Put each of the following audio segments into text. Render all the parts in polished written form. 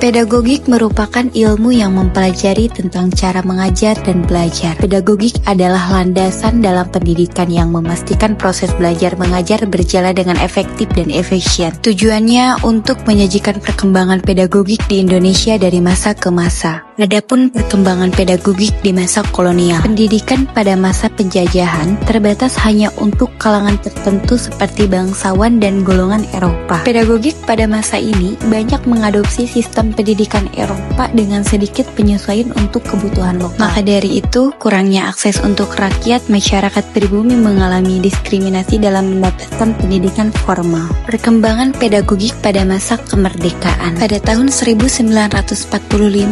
Pedagogik merupakan ilmu yang mempelajari tentang cara mengajar dan belajar. Pedagogik adalah landasan dalam pendidikan yang memastikan proses belajar mengajar berjalan dengan efektif dan efisien. Tujuannya untuk menyajikan perkembangan pedagogik di Indonesia dari masa ke masa. Adapun perkembangan pedagogik di masa kolonial, pendidikan pada masa penjajahan terbatas hanya untuk kalangan tertentu seperti bangsawan dan golongan Eropa. Pedagogik pada masa ini banyak mengadopsi sistem pendidikan Eropa dengan sedikit penyesuaian untuk kebutuhan lokal. Maka dari itu, kurangnya akses untuk rakyat masyarakat pribumi mengalami diskriminasi dalam mendapatkan pendidikan formal. Perkembangan pedagogik pada masa kemerdekaan. Pada tahun 1945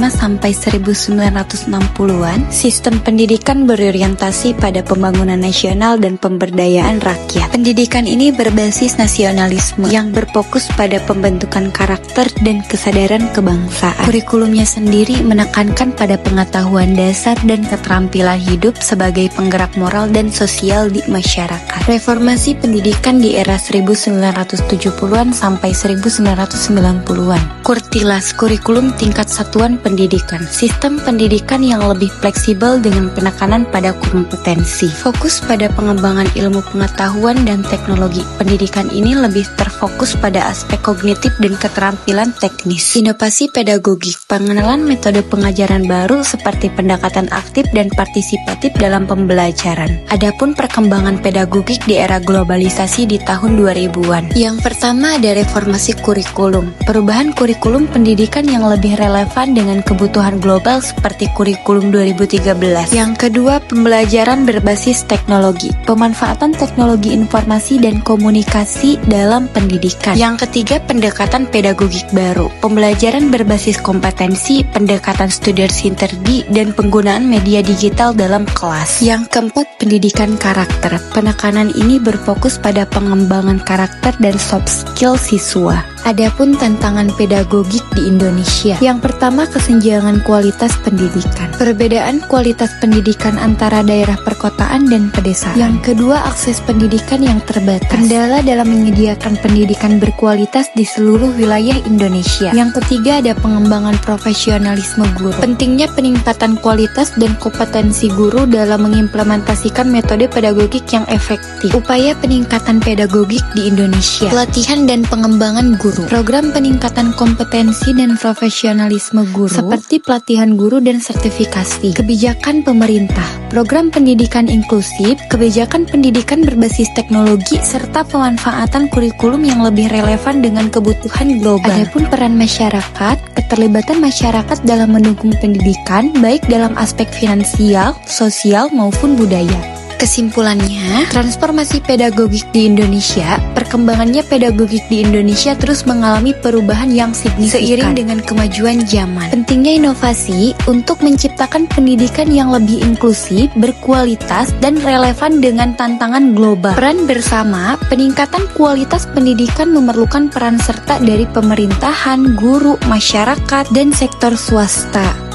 sampai 1960-an, sistem pendidikan berorientasi pada pembangunan nasional dan pemberdayaan rakyat. Pendidikan ini berbasis nasionalisme yang berfokus pada pembentukan karakter dan kesadaran kebangsaan. Kurikulumnya sendiri menekankan pada pengetahuan dasar dan keterampilan hidup sebagai penggerak moral dan sosial di masyarakat. Reformasi pendidikan di era 1970-an sampai 1990-an. Kurtilas, kurikulum tingkat satuan pendidikan. Sistem pendidikan yang lebih fleksibel dengan penekanan pada kompetensi. Fokus pada pengembangan ilmu pengetahuan dan teknologi. Pendidikan ini lebih terfokus pada aspek kognitif dan keterampilan teknis. Inovasi pedagogik, pengenalan metode pengajaran baru seperti pendekatan aktif dan partisipatif dalam pembelajaran. Adapun perkembangan pedagogik di era globalisasi di tahun 2000-an. Yang pertama ada reformasi kurikulum. Perubahan kurikulum pendidikan yang lebih relevan dengan kebutuhan global seperti kurikulum 2013. Yang kedua, pembelajaran berbasis teknologi. Pemanfaatan teknologi informasi dan komunikasi dalam pendidikan. Yang ketiga, pendekatan pedagogik baru. Pembelajaran berbasis kompetensi, pendekatan studi sinergi, dan penggunaan media digital dalam kelas. Yang keempat, pendidikan karakter. Penekanan ini berfokus pada pengembangan karakter dan soft skill siswa. Adapun tantangan pedagogik di Indonesia. Yang pertama, kesenjangan kualitas pendidikan. Perbedaan kualitas pendidikan antara daerah perkotaan dan pedesaan. Yang kedua, akses pendidikan yang terbatas. Kendala dalam menyediakan pendidikan berkualitas di seluruh wilayah Indonesia. Yang ketiga, ada pengembangan profesionalisme guru. Pentingnya peningkatan kualitas dan kompetensi guru dalam mengimplementasikan metode pedagogik yang efektif. Upaya peningkatan pedagogik di Indonesia. Pelatihan dan pengembangan guru. Program peningkatan kompetensi dan profesionalisme guru seperti pelatihan guru dan sertifikasi. Kebijakan pemerintah, program pendidikan inklusif, kebijakan pendidikan berbasis teknologi, serta pemanfaatan kurikulum yang lebih relevan dengan kebutuhan global. Adapun peran masyarakat, keterlibatan masyarakat dalam mendukung pendidikan baik dalam aspek finansial, sosial maupun budaya. Kesimpulannya, transformasi pedagogik di Indonesia, perkembangannya pedagogik di Indonesia terus mengalami perubahan yang signifikan seiring dengan kemajuan zaman. Pentingnya inovasi untuk menciptakan pendidikan yang lebih inklusif, berkualitas, dan relevan dengan tantangan global. Peran bersama, peningkatan kualitas pendidikan memerlukan peran serta dari pemerintahan, guru, masyarakat, dan sektor swasta.